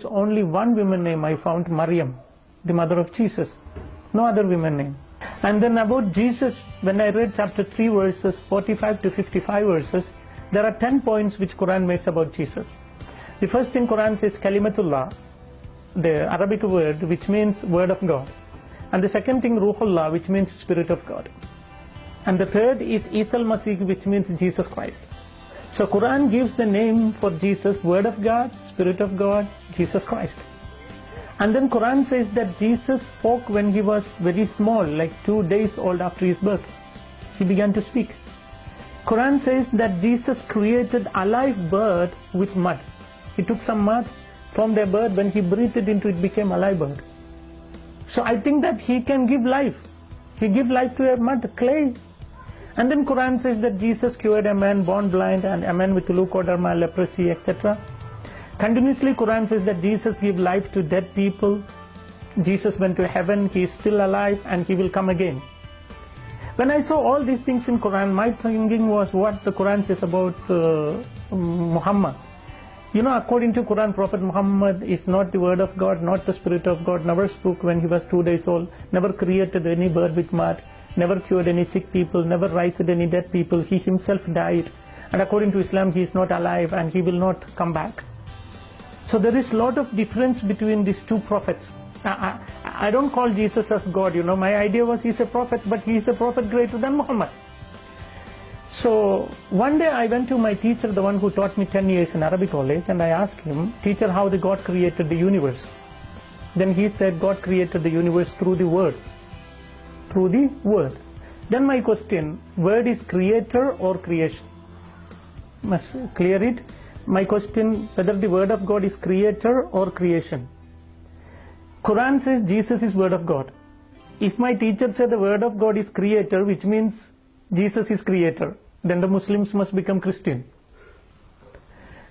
only one woman name I found, Maryam, the mother of Jesus. No other woman name. And then about Jesus, when I read chapter 3 verses 45 to 55 verses, there are 10 points which Quran makes about Jesus. The first thing Quran says Kalimatullah, the Arabic word which means word of God. And the second thing Ruhullah, which means spirit of God. And the third is Isa al-Masih, which means Jesus Christ. So Quran gives the name for Jesus, word of God, spirit of God, Jesus Christ. And then Quran says that Jesus spoke when he was very small, like 2 days old after his birth. He began to speak. Quran says that Jesus created a live bird with mud. He took some mud from the bird, when he breathed it into it, became a live bird. So I think that he can give life. He gave life to a mud, clay. And then Quran says that Jesus cured a man born blind and a man with leukoderma, leprosy, etc. Continuously Quran says that Jesus gave life to dead people. Jesus went to heaven, he is still alive and he will come again. When I saw all these things in Quran, my thinking was what the Quran says about Muhammad. You know, according to Quran, Prophet Muhammad is not the word of God, not the spirit of God, never spoke when he was 2 days old, never created any bird with mud, never cured any sick people, never raised any dead people. He himself died. And according to Islam, he is not alive and he will not come back. So there is a lot of difference between these two prophets. I don't call Jesus as God, you know. My idea was he's a prophet, but he is a prophet greater than Muhammad. So one day I went to my teacher, the one who taught me 10 years in Arabic college, and I asked him, teacher, how the God created the universe? Then he said God created the universe through the word. Through the word. Then my question, word is creator or creation? Must clear it. My question, whether the word of God is creator or creation. Quran says Jesus is word of God. If my teacher said the word of God is creator, which means Jesus is creator, then the Muslims must become Christian.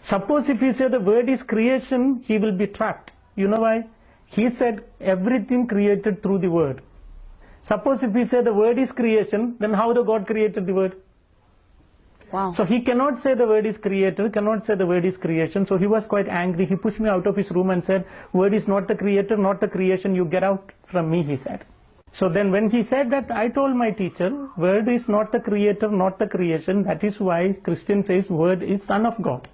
Suppose if he said the word is creation, he will be trapped. You know why? He said everything created through the word. Suppose if he said the word is creation, then how the God created the word? Wow. So he cannot say the word is creator, cannot say the word is creation. So he was quite angry. He pushed me out of his room and said, word is not the creator, not the creation, you get out from me, he said. So then when he said that, I told my teacher, word is not the creator, not the creation. That is why Christian says word is son of God.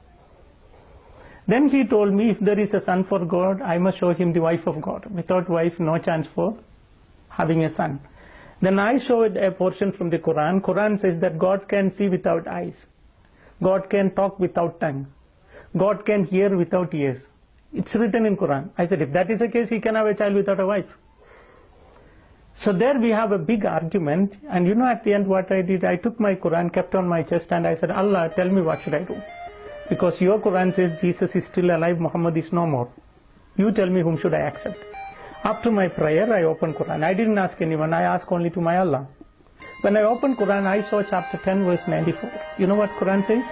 Then he told me, if there is a son for God, I must show him the wife of God. Without wife, no chance for having a son. Then I showed a portion from the Quran. Quran says that God can see without eyes. God can talk without tongue. God can hear without ears. It's written in Quran. I said, if that is the case, he can have a child without a wife. So there we have a big argument. And you know, at the end what I did, I took my Quran, kept on my chest, and I said, Allah, tell me what should I do? Because your Quran says Jesus is still alive, Muhammad is no more. You tell me whom should I accept. After my prayer, I opened Quran. I didn't ask anyone, I asked only to my Allah. When I opened Quran, I saw chapter 10, verse 94. You know what Quran says?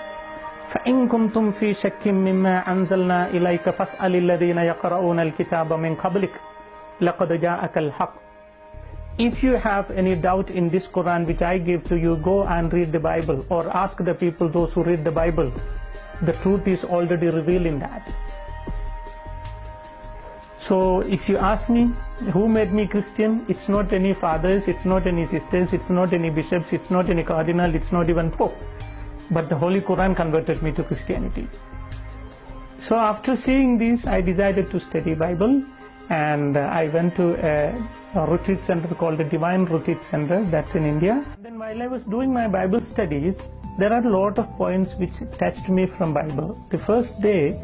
فَإِن كُنْتُمْ فِي شَكٍّ مِّمَّا أَنزَلْنَا إِلَيْكَ فَاسْأَلِ الَّذِينَ يَقْرَؤُونَ الْكِتَابَ مِنْ قَبْلِكَ لَقَدْ جَاءَكَ الْحَقُّ. If you have any doubt in this Quran which I gave to you, go and read the Bible, or ask the people, those who read the Bible. The truth is already revealed in that. So if you ask me, who made me Christian? It's not any fathers, it's not any sisters, it's not any bishops, it's not any cardinal, it's not even Pope. But the Holy Quran converted me to Christianity. So after seeing this, I decided to study Bible, and I went to a retreat center called the Divine Retreat Center, that's in India. And then while I was doing my Bible studies, there are a lot of points which touched me from Bible. The first day,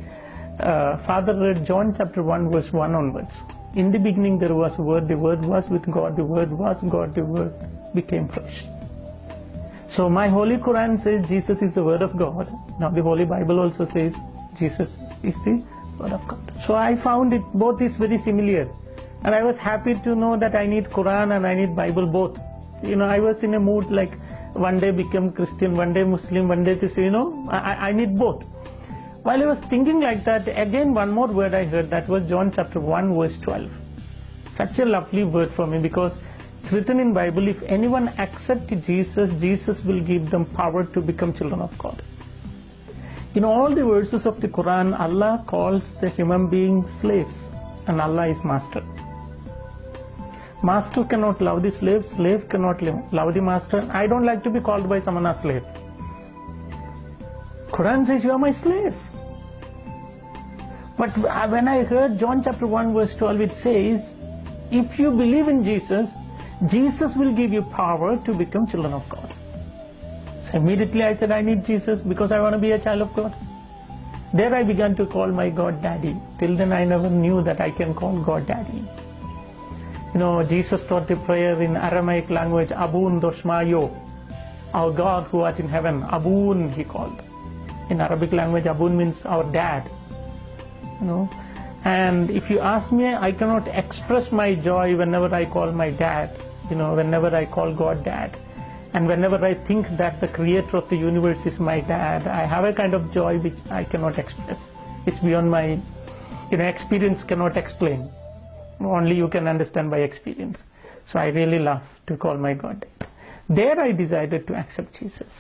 Father read John chapter 1 verse 1 onwards. In the beginning there was a word, the word was with God, the word was God, the word became flesh. So my Holy Quran says Jesus is the word of God. Now the Holy Bible also says Jesus is the word of God. So I found it both is very similar. And I was happy to know that I need Quran and I need Bible both. You know, I was in a mood like one day become Christian, one day Muslim, one day Christian, you know, I need both. While I was thinking like that, again one more word I heard, that was John chapter 1 verse 12. Such a lovely word for me, because it's written in Bible, if anyone accepts Jesus, Jesus will give them power to become children of God. In all the verses of the Quran, Allah calls the human beings slaves, and Allah is master. Master cannot love the slave, slave cannot love the master. I don't like to be called by someone as slave. Quran says you are my slave. But when I heard John chapter 1 verse 12, it says, if you believe in Jesus, Jesus will give you power to become children of God. So immediately I said, I need Jesus because I want to be a child of God. There I began to call my God Daddy. Till then I never knew that I can call God Daddy. You know, Jesus taught the prayer in Aramaic language, Abun Doshmayo, our God who art in heaven. Abun, he called. In Arabic language, Abun means our dad. You know, and if you ask me, I cannot express my joy whenever I call my dad, you know, whenever I call God Dad. And whenever I think that the creator of the universe is my dad, I have a kind of joy which I cannot express. It's beyond my, you know, experience cannot explain. Only you can understand by experience. So I really love to call my God Dad. There I decided to accept Jesus.